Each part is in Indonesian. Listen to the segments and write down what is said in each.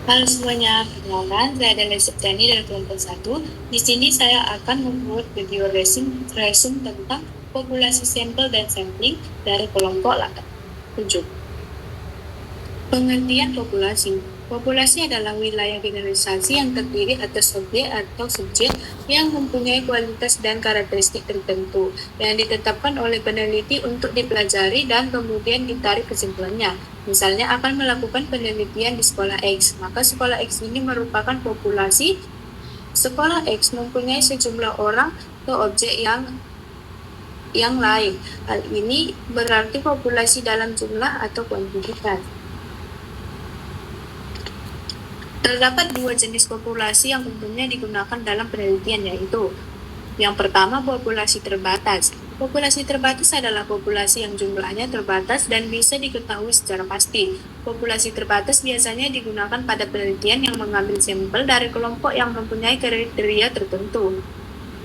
Halo semuanya, perkenalkan saya adalah Septiani dari kelompok 1. Di sini saya akan membuat video resume tentang populasi sampel dan sampling dari kelompok 7. Pengertian populasi. Populasi adalah wilayah generalisasi yang terdiri atas objek atau subjek yang mempunyai kualitas dan karakteristik tertentu yang ditetapkan oleh peneliti untuk dipelajari dan kemudian ditarik kesimpulannya. Misalnya akan melakukan penelitian di sekolah X, maka sekolah X ini merupakan populasi. Sekolah X mempunyai sejumlah orang atau objek yang lain. Hal ini berarti populasi dalam jumlah atau kuantitas. Terdapat dua jenis populasi yang umumnya digunakan dalam penelitian, yaitu yang pertama, populasi terbatas. Populasi terbatas adalah populasi yang jumlahnya terbatas dan bisa diketahui secara pasti. Populasi terbatas biasanya digunakan pada penelitian yang mengambil sampel dari kelompok yang mempunyai kriteria tertentu.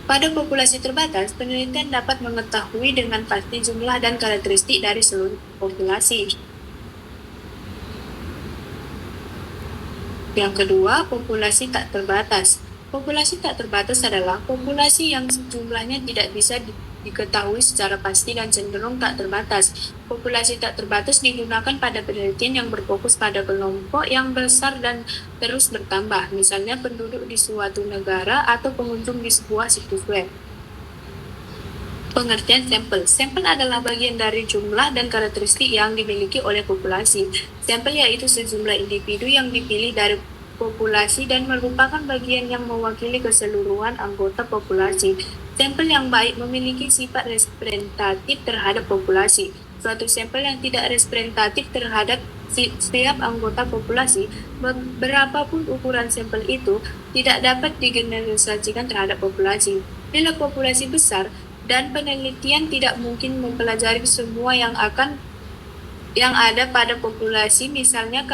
Pada populasi terbatas, penelitian dapat mengetahui dengan pasti jumlah dan karakteristik dari seluruh populasi. Yang kedua, populasi tak terbatas. Populasi tak terbatas adalah populasi yang jumlahnya tidak bisa diketahui secara pasti dan cenderung tak terbatas. Populasi tak terbatas digunakan pada penelitian yang berfokus pada kelompok yang besar dan terus bertambah, misalnya penduduk di suatu negara atau pengunjung di sebuah situs web. Pengertian sampel. Sampel adalah bagian dari jumlah dan karakteristik yang dimiliki oleh populasi. Sampel yaitu sejumlah individu yang dipilih dari populasi dan merupakan bagian yang mewakili keseluruhan anggota populasi. Sampel yang baik memiliki sifat representatif terhadap populasi. Suatu sampel yang tidak representatif terhadap setiap anggota populasi, berapapun ukuran sampel itu, tidak dapat digeneralisasikan terhadap populasi. Bila populasi besar, dan penelitian tidak mungkin mempelajari semua yang ada pada populasi, misalnya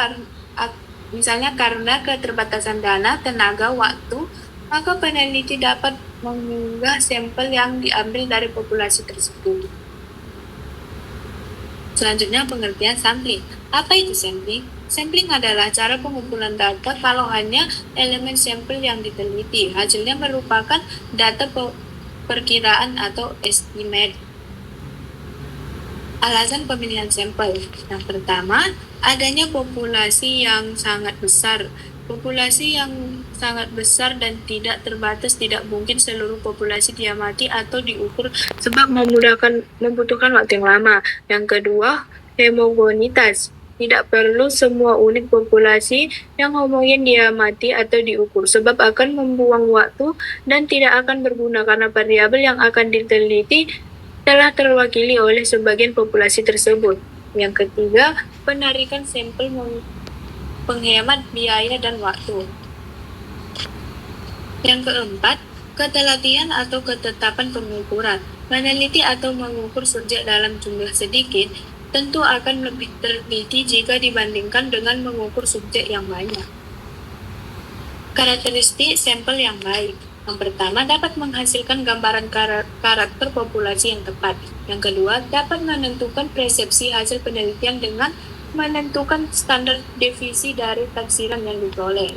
karena keterbatasan dana, tenaga, waktu, maka peneliti dapat mengunggah sampel yang diambil dari populasi tersebut. Selanjutnya, pengertian sampling. Apa itu sampling? Sampling adalah cara pengumpulan data kalau hanya elemen sampel yang diteliti. Hasilnya merupakan data perkiraan atau estimate. Alasan pemilihan sampel. Yang pertama, adanya populasi yang sangat besar. Populasi yang sangat besar dan tidak terbatas tidak mungkin seluruh populasi diamati atau diukur sebab membutuhkan waktu yang lama. Yang kedua, homogenitas. Tidak perlu semua unit populasi yang homogen diamati atau diukur, sebab akan membuang waktu dan tidak akan berguna karena variabel yang akan diteliti telah terwakili oleh sebagian populasi tersebut. Yang ketiga, penarikan sampel penghemat biaya dan waktu. Yang keempat, ketelitian atau ketetapan pengukuran. Meneliti atau mengukur subjek dalam jumlah sedikit tentu akan lebih teliti jika dibandingkan dengan mengukur subjek yang banyak. Karakteristik sampel yang baik. Yang pertama, dapat menghasilkan gambaran karakter populasi yang tepat. Yang kedua, dapat menentukan persepsi hasil penelitian dengan menentukan standar deviasi dari taksiran yang diperoleh.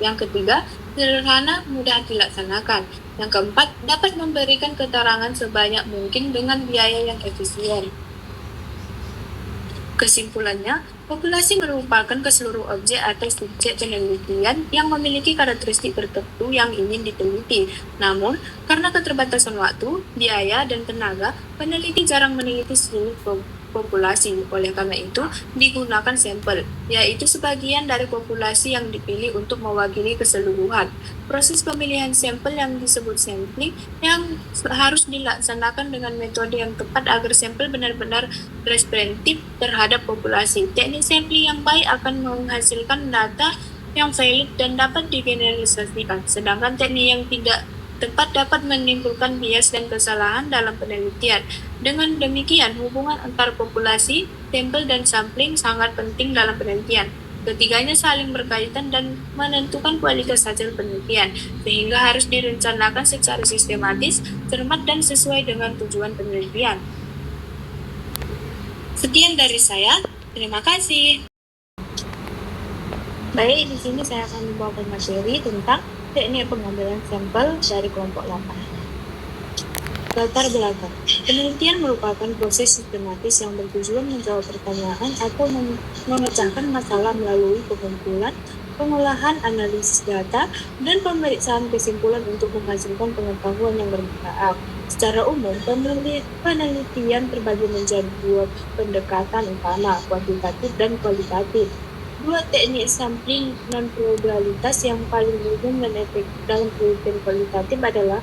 Yang ketiga, sederhana, mudah dilaksanakan. Yang keempat, dapat memberikan keterangan sebanyak mungkin dengan biaya yang efisien. Kesimpulannya, populasi merupakan keseluruh objek atau subjek penelitian yang memiliki karakteristik tertentu yang ingin diteliti. Namun, karena keterbatasan waktu, biaya, dan tenaga, peneliti jarang meneliti seluruh populasi. Oleh karena itu, digunakan sampel, yaitu sebagian dari populasi yang dipilih untuk mewakili keseluruhan. Proses pemilihan sampel yang disebut sampling yang harus dilaksanakan dengan metode yang tepat agar sampel benar-benar representatif terhadap populasi. Teknik sampling yang baik akan menghasilkan data yang valid dan dapat digeneralisasikan, sedangkan teknik yang tidak tepat dapat menimbulkan bias dan kesalahan dalam penelitian. Dengan demikian, hubungan antara populasi, sampel, dan sampling sangat penting dalam penelitian. Ketiganya saling berkaitan dan menentukan kualitas hasil penelitian, sehingga harus direncanakan secara sistematis, cermat, dan sesuai dengan tujuan penelitian. Sekian dari saya, terima kasih. Baik, di sini saya akan membawakan materi tentang teknik pengambilan sampel dari kelompok 8. Latar belakang. Penelitian merupakan proses sistematis yang bertujuan menjawab pertanyaan atau memecahkan masalah melalui pengumpulan, pengolahan analisis data, dan pemeriksaan kesimpulan untuk menghasilkan pengetahuan yang bermanfaat. Secara umum, penelitian terbagi menjadi dua pendekatan utama, kuantitatif dan kualitatif. Dua teknik sampling non-probabilitas yang paling umum dan efektif dalam penelitian kualitatif adalah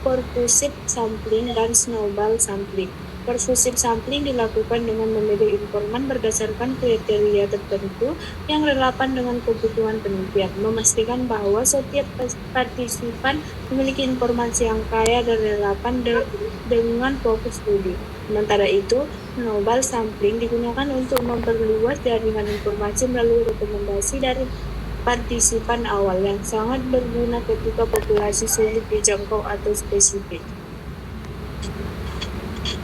pervasive sampling dan snowball sampling. Pervasive sampling dilakukan dengan memilih informan berdasarkan kriteria tertentu yang relevan dengan kebutuhan penelitian, memastikan bahwa setiap partisipan memiliki informasi yang kaya dan relevan dengan fokus studi. Sementara itu, snowball sampling digunakan untuk memperluas jaringan informasi melalui rekomendasi dari partisipan awal yang sangat berguna ketika populasi sulit dijangkau atau spesifik.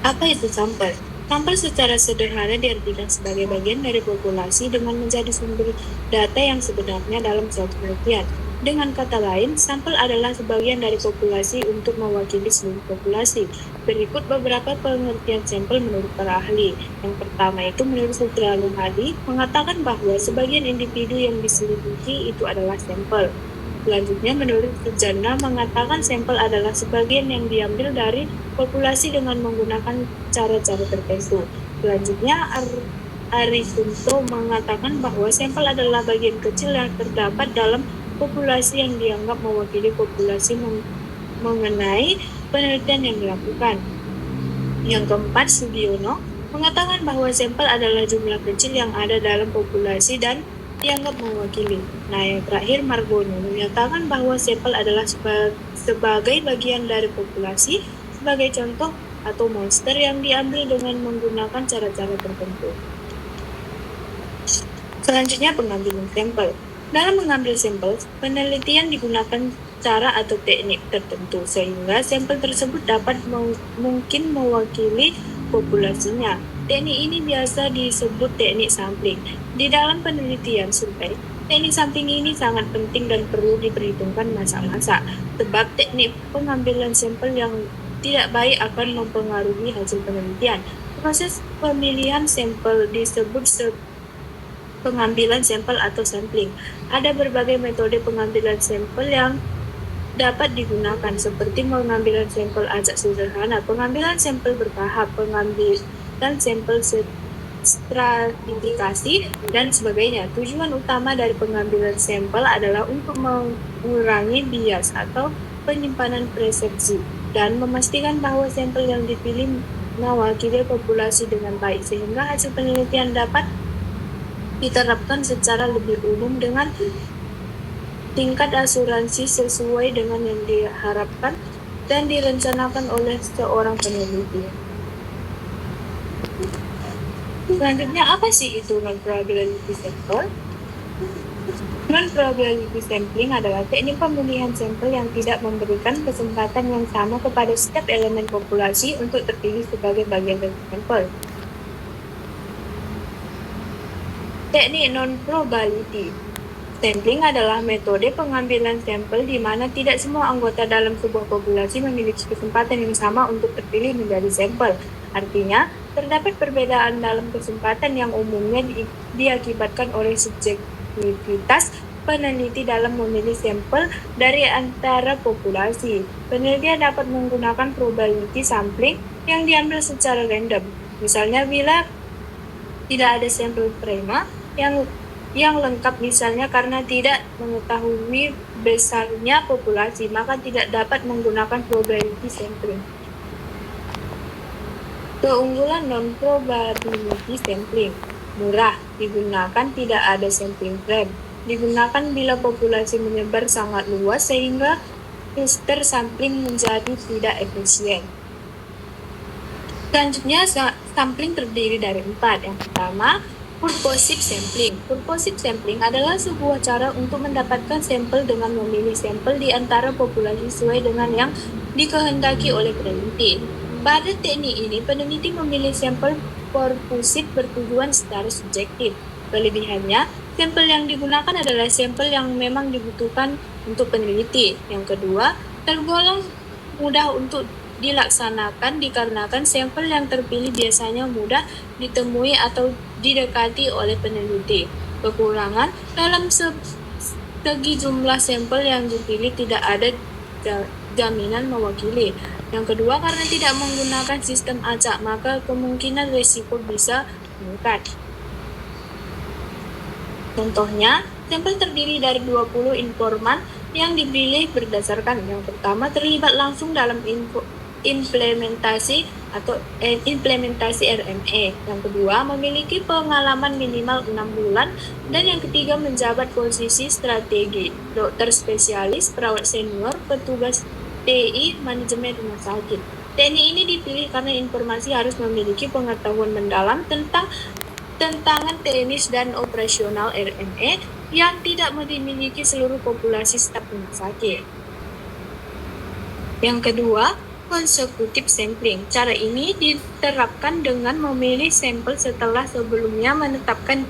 Apa itu sampel? Sampel secara sederhana diartikan sebagai bagian dari populasi dengan menjadi sumber data yang sebenarnya dalam suatu penelitian. Dengan kata lain, sampel adalah sebagian dari populasi untuk mewakili seluruh populasi. Berikut beberapa pengertian sampel menurut para ahli. Yang pertama itu menurut Sutralum Hadi mengatakan bahwa sebagian individu yang diselidiki itu adalah sampel. Selanjutnya menurut Sujana mengatakan sampel adalah sebagian yang diambil dari populasi dengan menggunakan cara-cara tertentu. Selanjutnya Arisunto mengatakan bahwa sampel adalah bagian kecil yang terdapat dalam populasi yang dianggap mewakili populasi mengenai penelitian yang dilakukan. Yang keempat, Sugiono mengatakan bahwa sampel adalah jumlah kecil yang ada dalam populasi dan dianggap mewakili. Nah, yang terakhir, Margono menyatakan bahwa sampel adalah sebagai bagian dari populasi, sebagai contoh atau monster yang diambil dengan menggunakan cara-cara tertentu. Selanjutnya, pengambilan sampel. Dalam mengambil sampel, penelitian digunakan cara atau teknik tertentu sehingga sampel tersebut dapat mungkin mewakili populasinya. Teknik ini biasa disebut teknik sampling. Di dalam penelitian survei, teknik sampling ini sangat penting dan perlu diperhitungkan masa-masa, sebab teknik pengambilan sampel yang tidak baik akan mempengaruhi hasil penelitian. Proses pemilihan sampel disebut pengambilan sampel atau sampling. Ada berbagai metode pengambilan sampel yang dapat digunakan seperti pengambilan sampel acak sederhana, pengambilan sampel bertahap, pengambilan sampel stratifikasi, dan sebagainya. Tujuan utama dari pengambilan sampel adalah untuk mengurangi bias atau penyimpanan persepsi dan memastikan bahwa sampel yang dipilih mewakili populasi dengan baik sehingga hasil penelitian dapat diterapkan secara lebih umum dengan tingkat asuransi sesuai dengan yang diharapkan dan direncanakan oleh seorang peneliti. Selanjutnya, apa sih itu non-probability sample? Non-probability sampling adalah teknik pemilihan sampel yang tidak memberikan kesempatan yang sama kepada setiap elemen populasi untuk terpilih sebagai bagian dari sampel. Teknik non-probability sampling adalah metode pengambilan sampel di mana tidak semua anggota dalam sebuah populasi memiliki kesempatan yang sama untuk terpilih menjadi sampel. Artinya, terdapat perbedaan dalam kesempatan yang umumnya diakibatkan oleh subjektivitas peneliti dalam memilih sampel dari antara populasi. Peneliti dapat menggunakan probability sampling yang diambil secara random. Misalnya, bila tidak ada sampel prima yang lengkap, misalnya karena tidak mengetahui besarnya populasi, maka tidak dapat menggunakan probability sampling. Keunggulan non-probability sampling: murah, digunakan tidak ada sampling frame, digunakan bila populasi menyebar sangat luas sehingga cluster sampling menjadi tidak efisien. Selanjutnya, sampling terdiri dari 4. Yang pertama, purposive sampling. Purposive sampling adalah sebuah cara untuk mendapatkan sampel dengan memilih sampel di antara populasi sesuai dengan yang dikehendaki oleh peneliti. Pada teknik ini, peneliti memilih sampel purposive bertujuan secara subjektif. Kelebihannya, Sampel yang digunakan adalah sampel yang memang dibutuhkan untuk peneliti. Yang kedua, tergolong mudah untuk dilaksanakan dikarenakan sampel yang terpilih biasanya mudah ditemui atau didekati oleh peneliti. Kekurangan, dalam segi jumlah sampel yang dipilih tidak ada jaminan mewakili. Yang kedua, karena tidak menggunakan sistem acak, maka kemungkinan risiko bisa meningkat. Contohnya, sampel terdiri dari 20 informan yang dipilih berdasarkan yang pertama terlibat langsung dalam implementasi RME, yang kedua memiliki pengalaman minimal 6 bulan, dan yang ketiga menjabat posisi strategi, dokter spesialis, perawat senior, petugas TI, manajemen rumah sakit. Teknik ini dipilih karena informasi harus memiliki pengetahuan mendalam tentang tantangan teknis dan operasional RME yang tidak dimiliki seluruh populasi staf rumah sakit. Yang kedua, consecutive sampling. Cara ini diterapkan dengan memilih sampel setelah sebelumnya menetapkan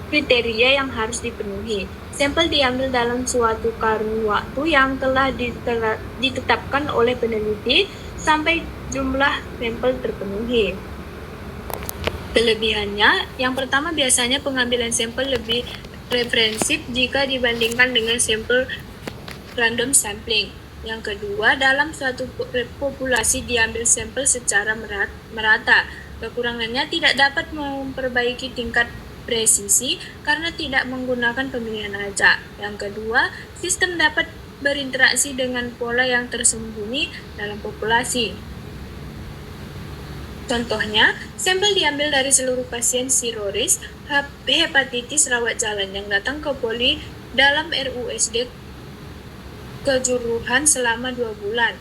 kriteria yang harus dipenuhi. Sampel diambil dalam suatu kurun waktu yang telah ditetapkan oleh peneliti sampai jumlah sampel terpenuhi. Kelebihannya, yang pertama biasanya pengambilan sampel lebih referensif jika dibandingkan dengan sampel random sampling. Yang kedua, dalam suatu populasi diambil sampel secara merata. Kekurangannya tidak dapat memperbaiki tingkat presisi karena tidak menggunakan pemilihan acak. Yang kedua, sistem dapat berinteraksi dengan pola yang tersembunyi dalam populasi. Contohnya, sampel diambil dari seluruh pasien siroris, hepatitis rawat jalan yang datang ke poli dalam RUSD kejuruhan selama 2 bulan,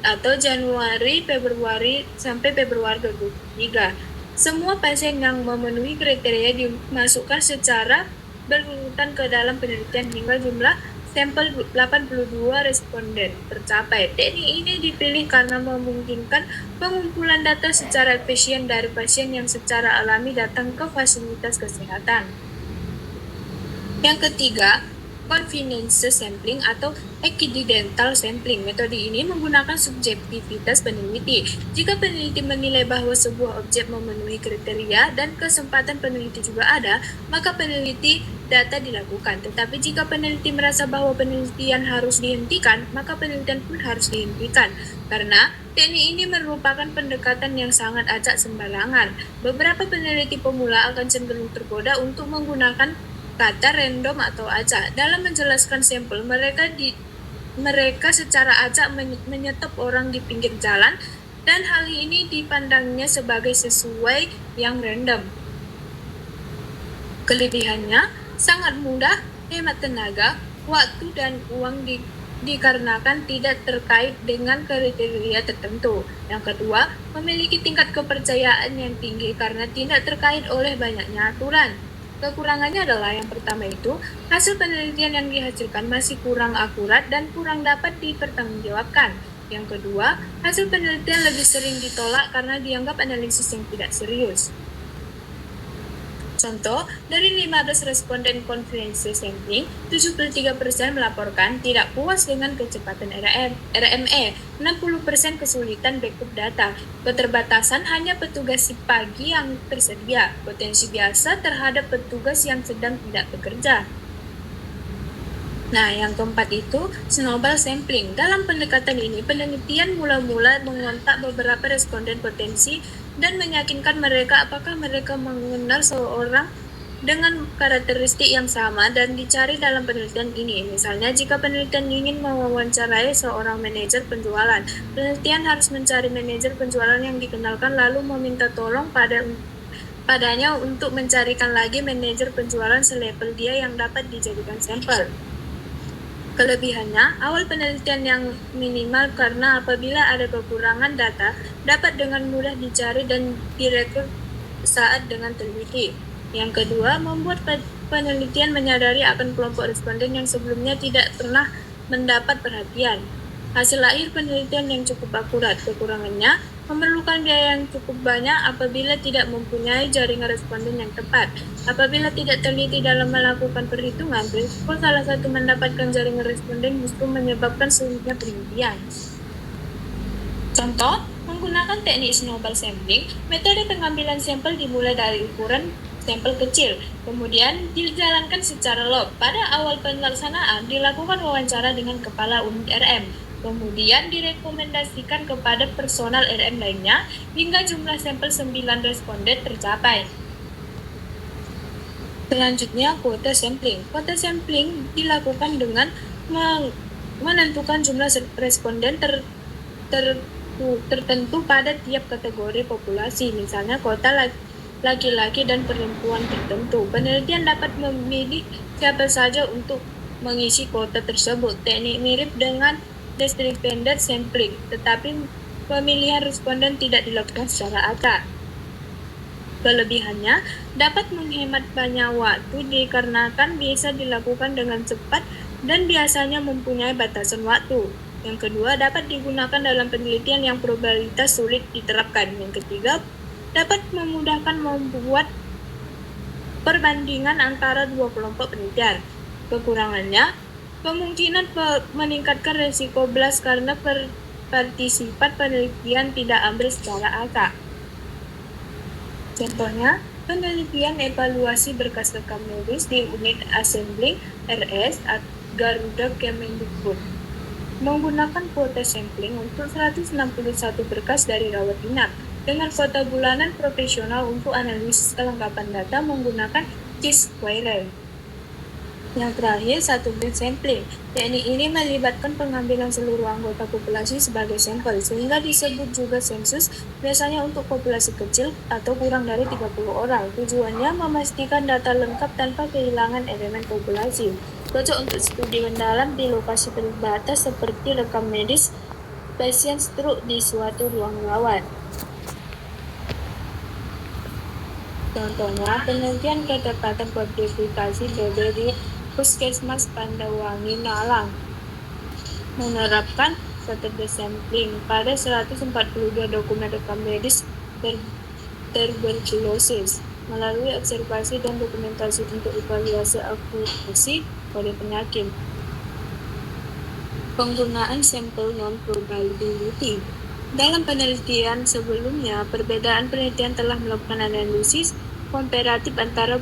atau Januari, Februari, sampai Februari 2023. Semua pasien yang memenuhi kriteria dimasukkan secara berurutan ke dalam penelitian hingga jumlah sampel 82 responden tercapai. Teknik ini dipilih karena memungkinkan pengumpulan data secara efisien dari pasien yang secara alami datang ke fasilitas kesehatan. Yang ketiga, convenience sampling atau accidental sampling. Metode ini menggunakan subjektivitas peneliti. Jika peneliti menilai bahwa sebuah objek memenuhi kriteria dan kesempatan peneliti juga ada, maka peneliti data dilakukan. Tetapi jika peneliti merasa bahwa penelitian harus dihentikan, maka penelitian pun harus dihentikan. Karena teknik ini merupakan pendekatan yang sangat acak sembarangan. Beberapa peneliti pemula akan cenderung tergoda untuk menggunakan kata random atau acak dalam menjelaskan sampel. Mereka secara acak menyetop orang di pinggir jalan, dan hal ini dipandangnya sebagai sesuai yang random. Kelebihannya sangat mudah, hemat tenaga, waktu, dan uang dikarenakan tidak terkait dengan kriteria tertentu. Yang kedua, memiliki tingkat kepercayaan yang tinggi karena tidak terkait oleh banyaknya aturan. Kekurangannya adalah yang pertama itu, hasil penelitian yang dihasilkan masih kurang akurat dan kurang dapat dipertanggungjawabkan. Yang kedua, hasil penelitian lebih sering ditolak karena dianggap analisis yang tidak serius. Contoh, dari 15 responden konferensi sampling, 73% melaporkan tidak puas dengan kecepatan RME, 60% kesulitan backup data, keterbatasan hanya petugas shift pagi yang tersedia, potensi biasa terhadap petugas yang sedang tidak bekerja. Nah, yang keempat itu snowball sampling. Dalam pendekatan ini, penelitian mula-mula mengontak beberapa responden potensi dan meyakinkan mereka apakah mereka mengenal seorang dengan karakteristik yang sama dan dicari dalam penelitian ini. Misalnya, jika penelitian ingin mewawancarai seorang manajer penjualan, penelitian harus mencari manajer penjualan yang dikenalkan lalu meminta tolong padanya untuk mencarikan lagi manajer penjualan selevel dia yang dapat dijadikan sampel. Kelebihannya, awal penelitian yang minimal karena apabila ada kekurangan data, dapat dengan mudah dicari dan direkrut saat dengan teliti. Yang kedua, membuat penelitian menyadari akan kelompok responden yang sebelumnya tidak pernah mendapat perhatian. Hasil akhir penelitian yang cukup akurat. Kekurangannya, memerlukan biaya yang cukup banyak apabila tidak mempunyai jaringan responden yang tepat. Apabila tidak teliti dalam melakukan perhitungan, risiko salah satu mendapatkan jaringan responden justru menyebabkan sulitnya penelitian. Contoh, menggunakan teknik snowball sampling, metode pengambilan sampel dimulai dari ukuran sampel kecil, kemudian dijalankan secara log. Pada awal pelaksanaan, dilakukan wawancara dengan kepala unit RM, kemudian direkomendasikan kepada personal RM lainnya, hingga jumlah sampel 9 responden tercapai. Selanjutnya, kuota sampling. Kuota sampling dilakukan dengan menentukan jumlah responden tertentu pada tiap kategori populasi, misalnya kuota laki-laki dan perempuan tertentu. Penelitian dapat memilih siapa saja untuk mengisi kuota tersebut. Teknik mirip dengan distributed sampling, tetapi pemilihan responden tidak dilakukan secara acak. Kelebihannya dapat menghemat banyak waktu dikarenakan bisa dilakukan dengan cepat dan biasanya mempunyai batasan waktu. Yang kedua, dapat digunakan dalam penelitian yang probabilitas sulit diterapkan. Yang ketiga, dapat memudahkan membuat perbandingan antara dua kelompok penelitian. Kekurangannya, kemungkinan meningkatkan resiko bias karena partisipan penelitian tidak ambil secara acak. Contohnya, penelitian evaluasi berkas rekam medis di unit assembling RS Garuda Kemendikbud menggunakan kuota sampling untuk 161 berkas dari rawat inap dengan kuota bulanan profesional untuk analisis kelengkapan data menggunakan T-Squirrel. Yang terakhir, satu bed sampling. Teknik ini melibatkan pengambilan seluruh anggota populasi sebagai sampel, sehingga disebut juga sensus, biasanya untuk populasi kecil atau kurang dari 30 orang. Tujuannya memastikan data lengkap tanpa kehilangan elemen populasi. Cocok untuk studi mendalam di lokasi terbatas seperti rekam medis pasien stroke di suatu ruang rawat. Contohnya, penelitian ketepatan kodifikasi BB di Puskesmas Pandawangi Malang menerapkan metode sampling pada 142 dokumen rekam medis tuberkulosis melalui observasi dan dokumentasi untuk evaluasi akurasi kode penyakit. Penggunaan sampel non-probability. Dalam penelitian sebelumnya, perbedaan penelitian telah melakukan analisis komparatif antara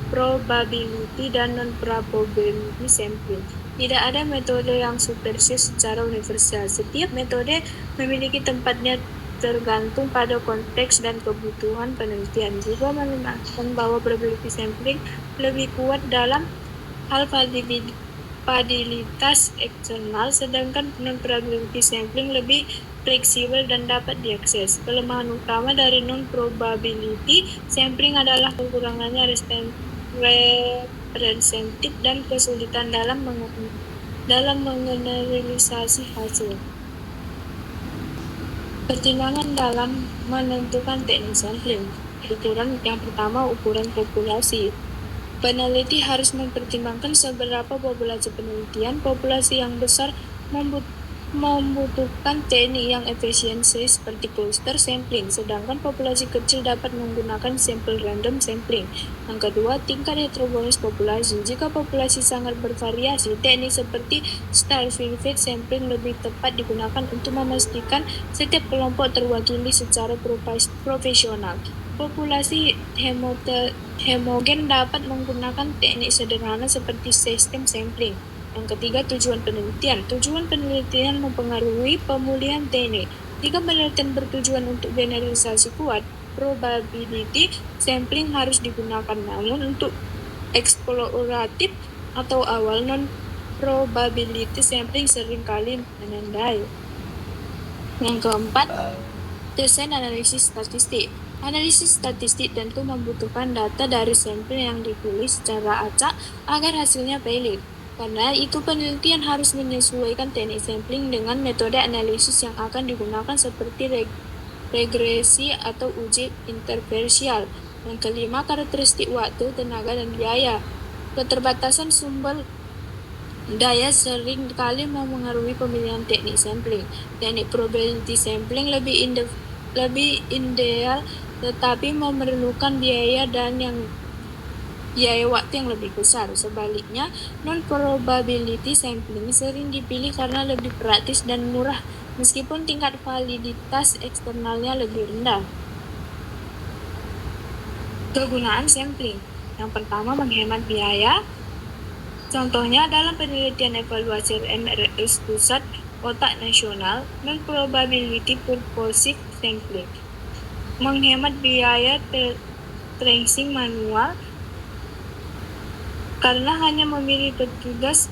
probability dan non-probability sampling. Tidak ada metode yang supersis secara universal. Setiap metode memiliki tempatnya tergantung pada konteks dan kebutuhan penelitian. Juga mengatakan bahwa probability sampling lebih kuat dalam hal validilitas eksternal, sedangkan non-probability sampling lebih fleksibel dan dapat diakses. Kelemahan utama dari non-probability sampling adalah kekurangannya representatif dan kesulitan dalam mengeneralisasi hasil. Pertimbangan dalam menentukan teknik sampling. Ukuran yang pertama, ukuran populasi. Peneliti harus mempertimbangkan seberapa populasi penelitian. Populasi yang besar membutuhkan teknik yang efisiensi seperti cluster sampling, sedangkan populasi kecil dapat menggunakan sampel random sampling. Yang kedua, tingkat heterogenis populasi. Jika populasi sangat bervariasi, teknik seperti stratified sampling lebih tepat digunakan untuk memastikan setiap kelompok terwakili secara profesional. Populasi homogen dapat menggunakan teknik sederhana seperti sistem sampling. Yang ketiga, tujuan penelitian. Tujuan penelitian mempengaruhi pemulihan teknik. Jika penelitian bertujuan untuk generalisasi kuat, probability sampling harus digunakan. Namun untuk eksploratif atau awal, non-probability sampling seringkali menandai. Yang keempat, desain analisis statistik. Analisis statistik tentu membutuhkan data dari sampel yang dipilih secara acak agar hasilnya valid. Karena itu penelitian harus menyesuaikan teknik sampling dengan metode analisis yang akan digunakan seperti regresi atau uji interferensial. Yang kelima, karakteristik waktu, tenaga, dan biaya. Keterbatasan sumber Daya sering kali memengaruhi pemilihan teknik sampling. Teknik probability sampling lebih ideal tetapi memerlukan biaya waktu yang lebih besar. Sebaliknya, non-probability sampling sering dipilih karena lebih praktis dan murah, meskipun tingkat validitas eksternalnya lebih rendah. Kegunaan sampling. Yang pertama, menghemat biaya. Contohnya, dalam penelitian evaluasi RMRS pusat otak nasional, non-probability purposive sampling menghemat biaya tracing manual karena hanya memilih petugas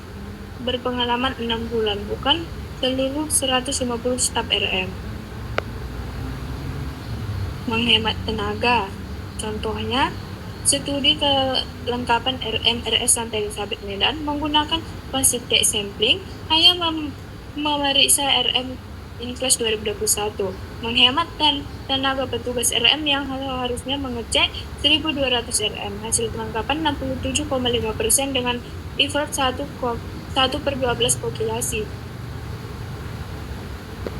berpengalaman 6 bulan, bukan seluruh 150 staf RM. Menghemat tenaga. Contohnya, studi kelengkapan RMRS Santa Elizabeth Medan menggunakan quantitative sampling hanya memeriksa RM Inclass 2021, menghemat tenaga petugas RM yang harusnya mengecek 1.200 RM. Hasil kelengkapan 67,5% dengan effort 1/12 populasi.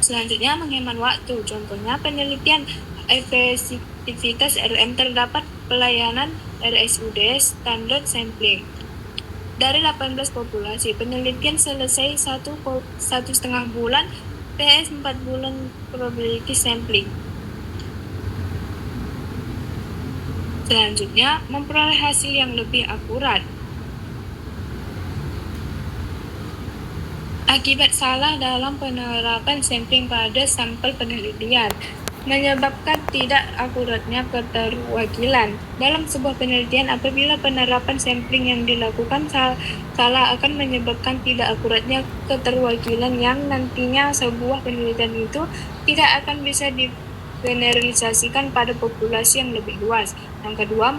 Selanjutnya, menghemat waktu. Contohnya, penelitian efektivitas RM terdapat pelayanan RSUD standard sampling. Dari 18 populasi, penelitian selesai 1,5 bulan PS 4 bulan probability sampling. Selanjutnya, memperoleh hasil yang lebih akurat. Akibat salah dalam penerapan sampling pada sampel penelitian menyebabkan tidak akuratnya keterwakilan. Dalam sebuah penelitian, apabila penerapan sampling yang dilakukan salah akan menyebabkan tidak akuratnya keterwakilan yang nantinya sebuah penelitian itu tidak akan bisa digeneralisasikan pada populasi yang lebih luas. Yang kedua,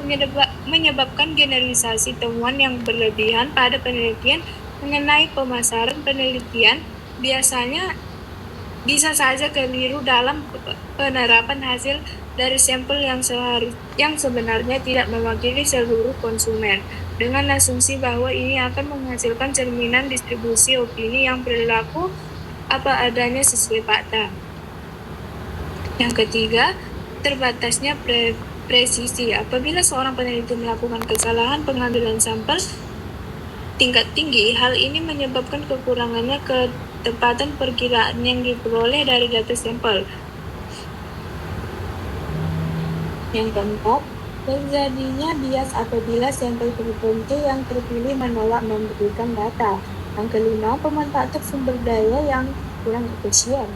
menyebabkan generalisasi temuan yang berlebihan pada penelitian mengenai pemasaran penelitian biasanya bisa saja keliru dalam penerapan hasil dari sampel yang sebenarnya tidak mewakili seluruh konsumen, dengan asumsi bahwa ini akan menghasilkan cerminan distribusi opini yang berlaku apa adanya sesuai fakta. Yang ketiga, terbatasnya presisi. Apabila seorang peneliti melakukan kesalahan pengambilan sampel tingkat tinggi, hal ini menyebabkan kekurangannya ketepatan perkiraan yang diperoleh dari data sampel. Yang keempat, terjadinya bias apabila sampel tertentu yang terpilih menolak memberikan data. Yang kelima, pemanfaatan sumber daya yang kurang efisien.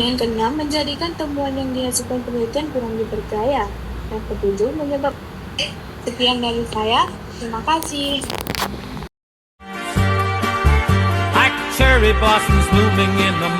Yang keenam, menjadikan temuan yang dihasilkan penelitian kurang dipercaya. Yang ketujuh, sekian dari saya. Terima kasih. Like cherry blossoms blooming in the